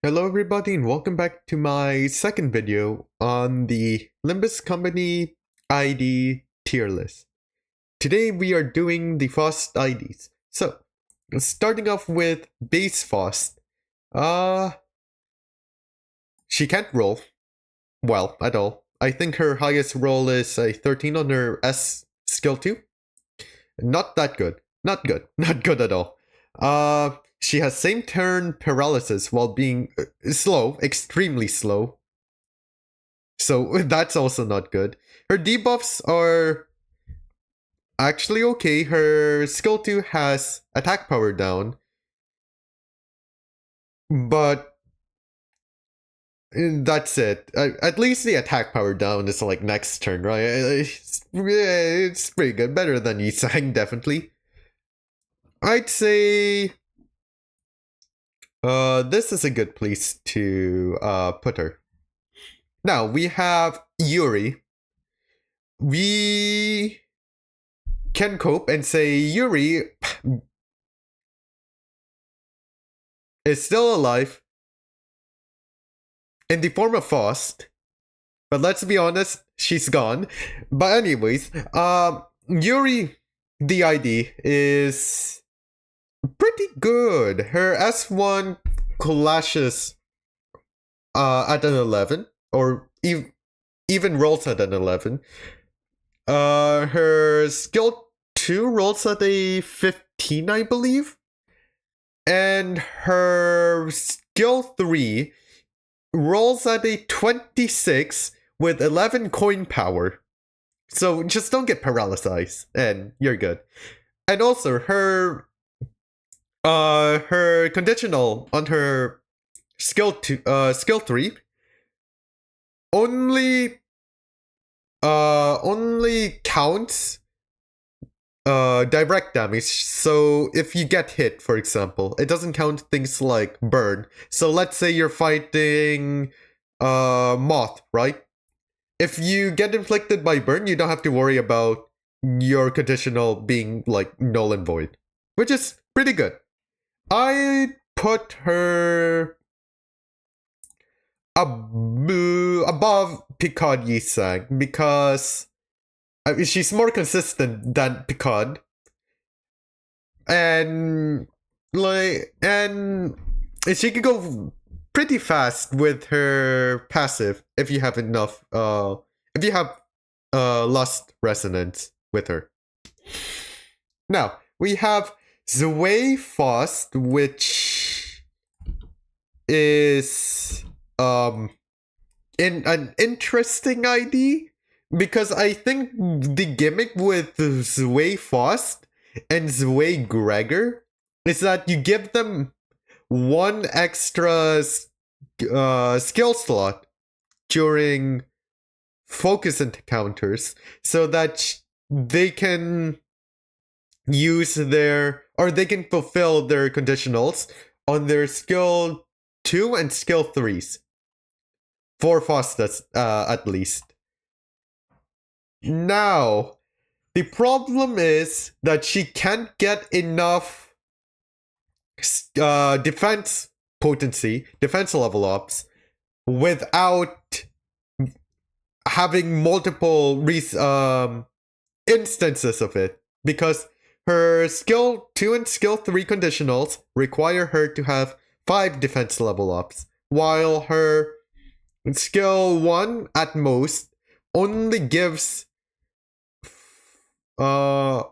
Hello everybody and welcome back to my second video on the Limbus Company ID tier list. Today we are doing the Faust IDs. So, starting off with base Faust. She can't roll well at all. I think her highest roll is a 13 on her S skill 2. Not that good. Not good. Not good at all. She has same turn paralysis while being slow, extremely slow. So that's also not good. Her debuffs are actually okay. Her skill 2 has attack power down. But that's it. At least the attack power down is like next turn, right? It's pretty good. Better than Yisang, definitely. I'd say this is a good place to put her. Now we have Yuri. We can cope and say Yuri is still alive in the form of Faust, but let's be honest, she's gone. But anyways, Yuri, the ID is pretty good. Her S1 clashes at an 11, or even rolls at an 11. Her skill 2 rolls at a 15, I believe. And her skill 3 rolls at a 26 with 11 coin power. So just don't get paralyzed and you're good. And also her conditional on her skill 3 only counts direct damage. So if you get hit, for example, it doesn't count things like burn. So let's say you're fighting Moth, right? If you get inflicted by burn, you don't have to worry about your conditional being like null and void, which is pretty good. I put her above Picard Yisang because she's more consistent than Picard, and she can go pretty fast with her passive if you have enough. If you have Lust Resonance with her. Now we have Zwei Faust, which is in an interesting ID, because I think the gimmick with Zwei Faust and Zwei Gregor is that you give them one extra skill slot during focus encounters so that they can use they can fulfill their conditionals on their skill 2 and skill 3s. For Faust, at least. Now, the problem is that she can't get enough defense potency, defense level ups, without having multiple instances of it. Because her skill 2 and skill 3 conditionals require her to have 5 defense level ups, while her skill 1 at most only gives 5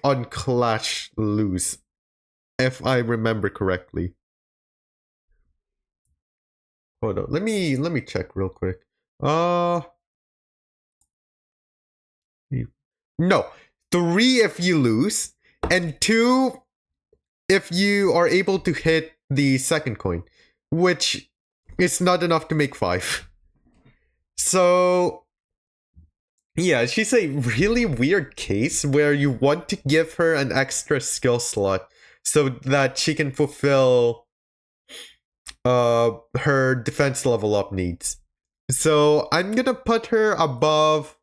on Clash lose, if I remember correctly. Hold on, let me check real quick. No, 3 if you lose, and 2 if you are able to hit the second coin, which is not enough to make 5. So yeah, she's a really weird case where you want to give her an extra skill slot so that she can fulfill her defense level up needs. So I'm gonna put her above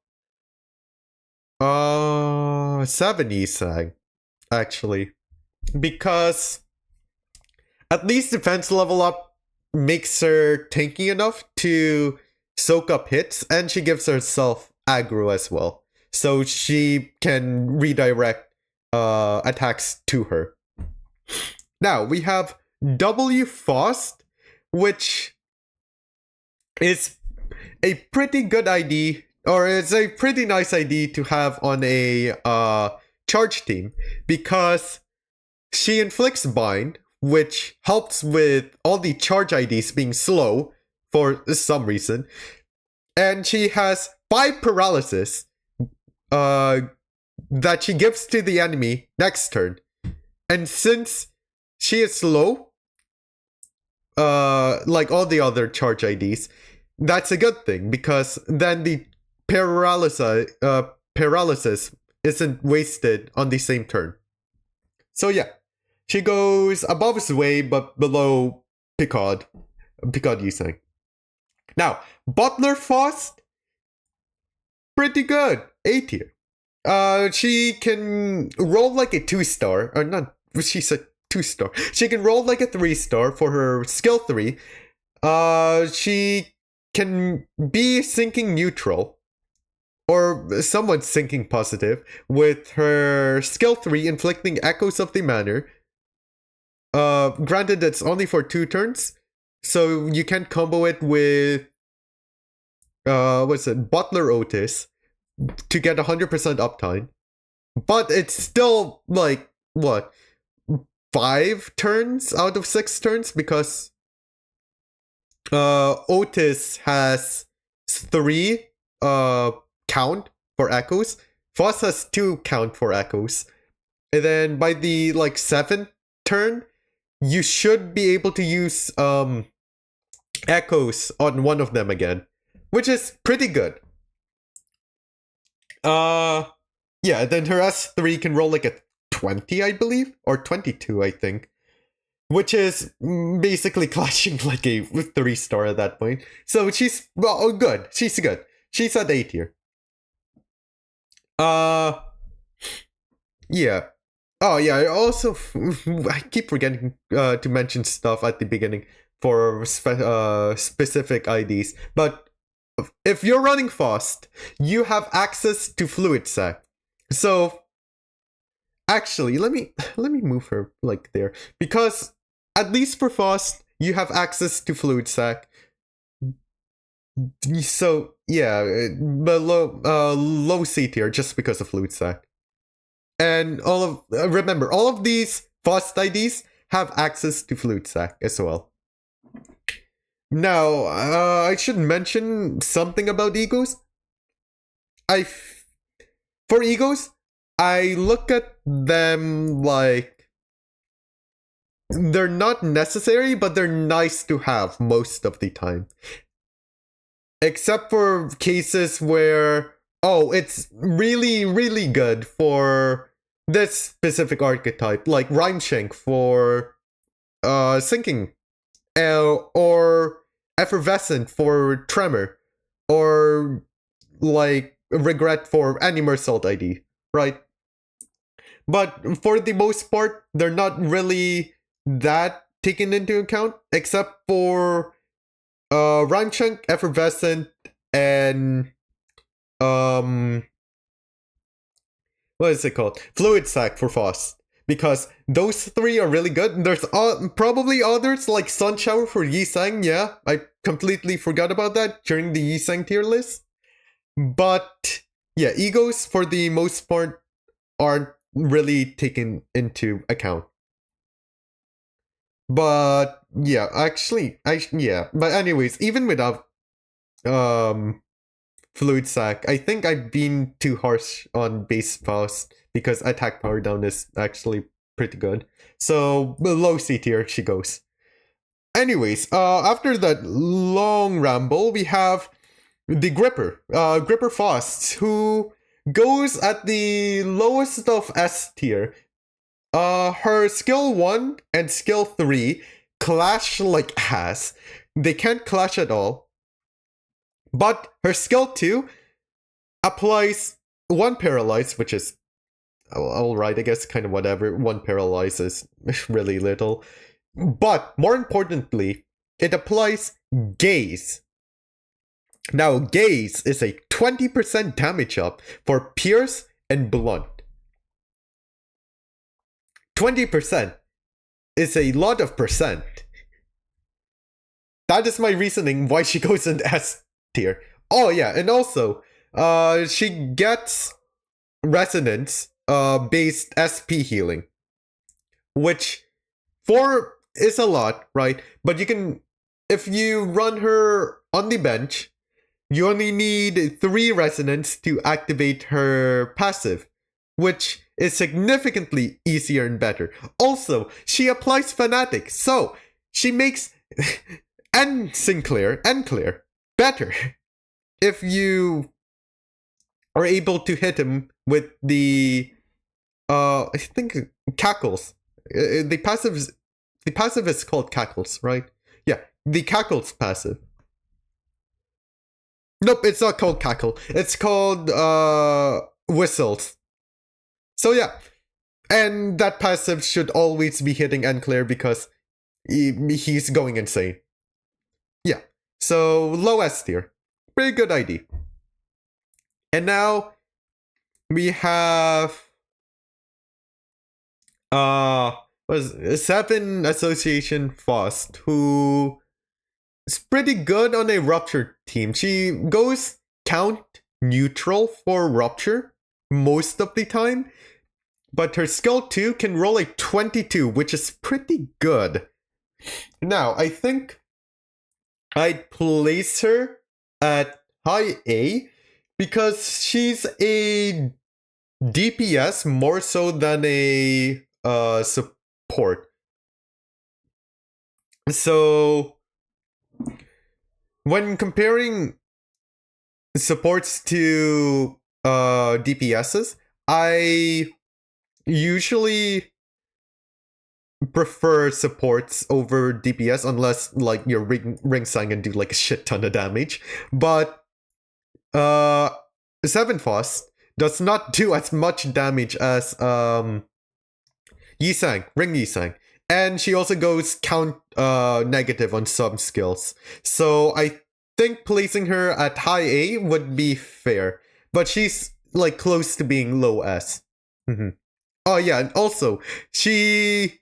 7 Isag, actually, because At least defense level up makes her tanky enough to soak up hits, and she gives herself aggro as well. So she can redirect attacks to her. Now, we have W Faust, which is a pretty good ID, or it's a pretty nice ID to have on a charge team, because she inflicts bind, which helps with all the charge IDs being slow for some reason. And she has 5 paralysis that she gives to the enemy next turn. And since she is slow, like all the other charge IDs, that's a good thing, because then the paralysis isn't wasted on the same turn. So yeah, she goes above Sway but below Picard Yusang. Now, Butler Faust, pretty good, A tier. She can roll like a 2-star, or not, she's a 2-star. She can roll like a 3-star for her skill 3. She can be sinking neutral, or somewhat sinking positive, with her skill 3 inflicting echoes of the manor. Granted, it's only for 2 turns, so you can combo it with Butler Otis to get 100% uptime. But it's still like, what, 5 turns out of 6 turns, because Otis has 3 count for echoes. Faust has 2 count for echoes. And then by the 7th turn, you should be able to use echoes on one of them again, which is pretty good. Yeah, then her S3 can roll like a 20, I believe, or 22, I think, which is basically clashing like a 3-star at that point. So she's good. She's good. She's at A tier. Yeah. Oh yeah, I also I keep forgetting to mention stuff at the beginning for specific IDs. But if you're running Faust, you have access to Fluid Sac. So actually, let me move her like there, because at least for Faust, you have access to Fluid Sac. So yeah, below low C tier just because of Fluid Sac. And remember, all of these Faust IDs have access to Fluid Sac as well. Now, I should mention something about egos. For egos, I look at them like they're not necessary, but they're nice to have most of the time. Except for cases where, it's really, really good for this specific archetype, like Rhymeshank for sinking, or Effervescent for Tremor, or like Regret for any Mersault ID, right? But for the most part, they're not really that taken into account, except for Rhymeshank, Effervescent, and what is it called? Fluid Sac for Faust. Because those 3 are really good. There's probably others like Sun Shower for Yisang. Yeah, I completely forgot about that during the Yisang tier list. But yeah, egos for the most part aren't really taken into account. But yeah, actually, but anyways, even without Fluid Sac, I think I've been too harsh on base Faust, because attack power down is actually pretty good. So below C tier she goes. Anyways, after that long ramble, we have the Gripper Faust, who goes at the lowest of S tier. Her skill 1 and skill 3 clash like ass. They can't clash at all. But her skill 2 applies 1 paralyze, which is alright, I guess, kind of whatever. 1 paralyze is really little. But more importantly, it applies gaze. Now, gaze is a 20% damage up for pierce and blunt. 20% is a lot of percent. That is my reasoning why she goes in S tier. Oh yeah, and also, she gets resonance based SP healing, which 4 is a lot, right? But you can, if you run her on the bench, you only need 3 resonance to activate her passive, which is significantly easier and better. Also, she applies Fanatic, so she makes and Sinclair and Claire better if you are able to hit him with the I think cackles. The passive is called cackles, right? Yeah, the cackles passive. Nope, it's not called cackle. It's called whistles. So yeah, and that passive should always be hitting Enclair because he's going insane. Yeah, so low S tier. Pretty good ID. And now we have was 7 Association Faust, who is pretty good on a Rupture team. She goes count neutral for Rupture most of the time, but her skill 2 can roll a 22, which is pretty good. Now, I think I'd place her at high A because she's a DPS more so than a support. So when comparing supports to DPSs, I usually prefer supports over DPS unless like your ring sign and do like a shit ton of damage. But 7 Faust does not do as much damage as Yisang, Ring Yisang. And she also goes count negative on some skills. So I think placing her at high A would be fair. But she's like close to being low S. Mm-hmm. Oh yeah, and also she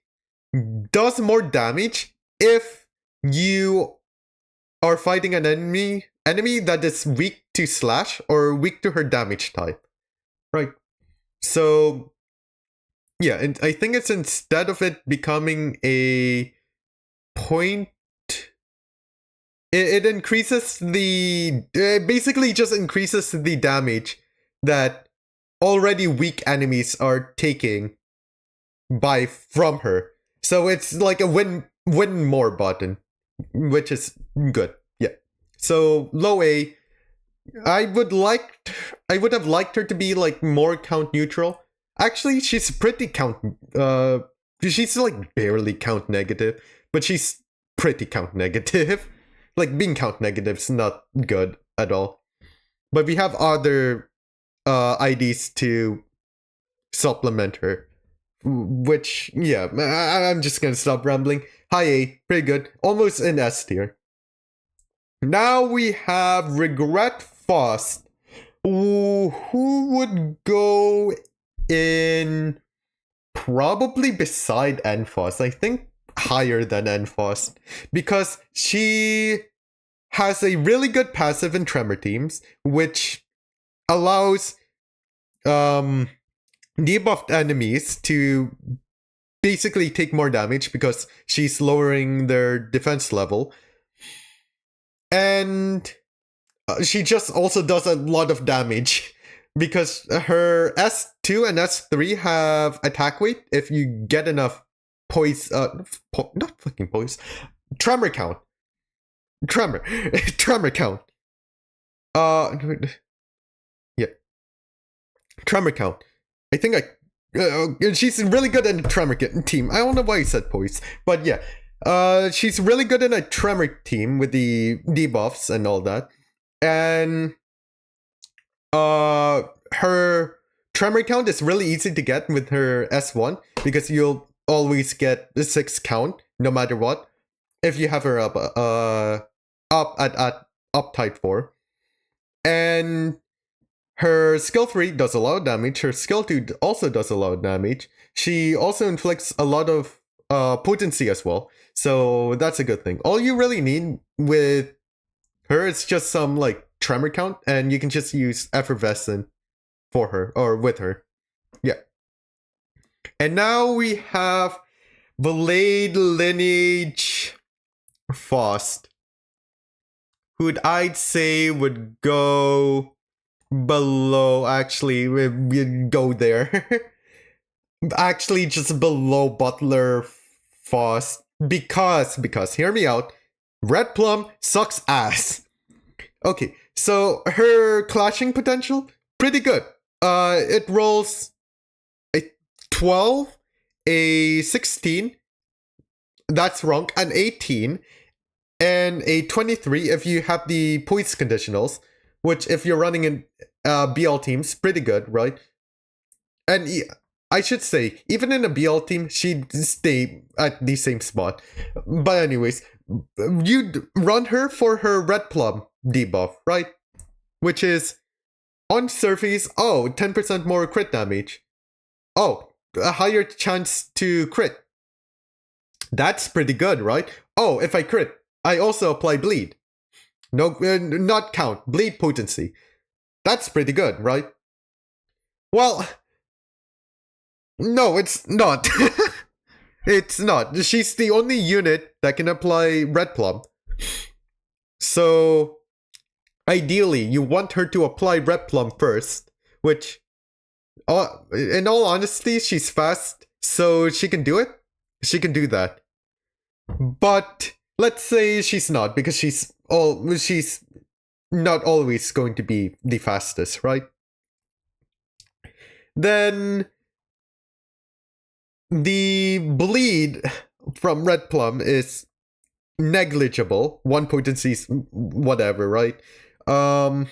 does more damage if you are fighting an enemy that is weak to slash or weak to her damage type. Right. So yeah, and I think it's instead of it becoming a point, it increases it basically just increases the damage that already weak enemies are taking from her. So it's like a win more button, which is good. Yeah. So low A, I would have liked her to be like more count neutral. Actually, she's pretty count she's like barely count negative, but she's pretty count negative. Like being count negative is not good at all. But we have other IDs to supplement her. Which, yeah, I'm just gonna stop rambling. High A, pretty good. Almost in S tier. Now we have Regret Faust. Who would go in probably beside Enfaust? I think higher than Enfaust. Because she has a really good passive in Tremor teams, which allows debuffed enemies to basically take more damage because she's lowering their defense level. And she just also does a lot of damage because her S2 and S3 have attack weight if you get enough poise, not fucking poise, tremor count. Tremor count. Yeah. Tremor count. I think she's really good in a tremor team. I don't know why I said poise, but yeah. She's really good in a tremor team with the debuffs and all that. And her tremor count is really easy to get with her S1 because you'll always get the 6 count no matter what. If you have her up up tight 4. And her skill 3 does a lot of damage. Her skill 2 also does a lot of damage. She also inflicts a lot of potency as well. So that's a good thing. All you really need with her is just some like tremor count, and you can just use Effervescent for her, or with her. Yeah. And now we have Blade Lineage Faust, who I'd say would go below, actually, we'd go there. Actually, just below Butler Faust. Because, hear me out, Red Plum sucks ass. Okay, so her clashing potential, pretty good. It rolls a 12, a 16, that's wrong, an 18, and a 23 if you have the poise conditionals, which if you're running in BL teams, pretty good, right? And I should say, even in a BL team, she'd stay at the same spot. But anyways, you'd run her for her Red Plum debuff, right? Which is, on surface, 10% more crit damage. Oh, a higher chance to crit. That's pretty good, right? Oh, if I crit, I also apply bleed. No, not count, bleed potency. That's pretty good, right? Well, no, it's not. It's not. She's the only unit that can apply Red Plum. So, ideally, you want her to apply Red Plum first, which, in all honesty, she's fast, so she can do it. She can do that. But let's say she's not, because she's not always going to be the fastest, right? Then the bleed from Red Plum is negligible. 1 potency, whatever, right? Her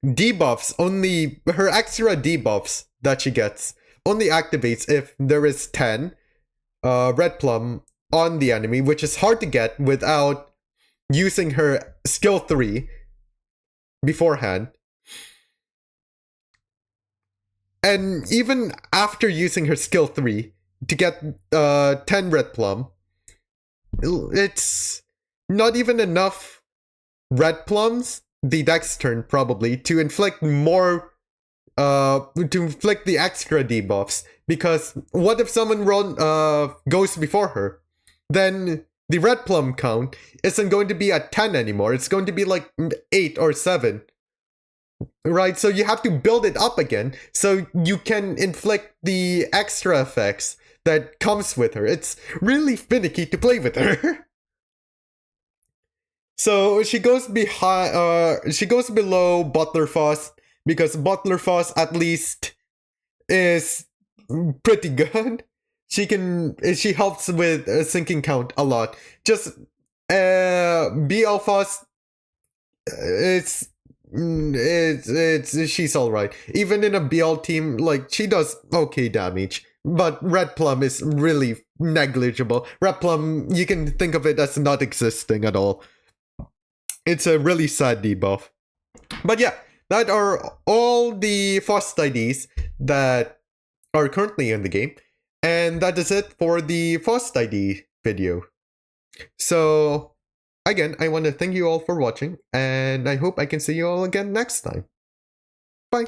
debuffs, her extra debuffs that she gets only activates if there is 10 Red Plum on the enemy, which is hard to get without using her skill 3 beforehand. And even after using her skill 3 to get 10 Red Plum, it's not even enough Red Plums, the next turn probably, to inflict more, to inflict the extra debuffs. Because what if someone goes before her? Then the Red Plum count isn't going to be at 10 anymore. It's going to be like 8 or 7. Right, so you have to build it up again so you can inflict the extra effects that comes with her. It's really finicky to play with her. So she goes she goes below Butler Faust, because Butler Faust at least is pretty good. She helps with sinking count a lot. Just BL Faust, she's alright. Even in a BL team, like, she does okay damage. But Red Plum is really negligible. Red Plum, you can think of it as not existing at all. It's a really sad debuff. But yeah, that are all the Faust IDs that are currently in the game. And that is it for the Faust ID video. So, again, I want to thank you all for watching, and I hope I can see you all again next time. Bye!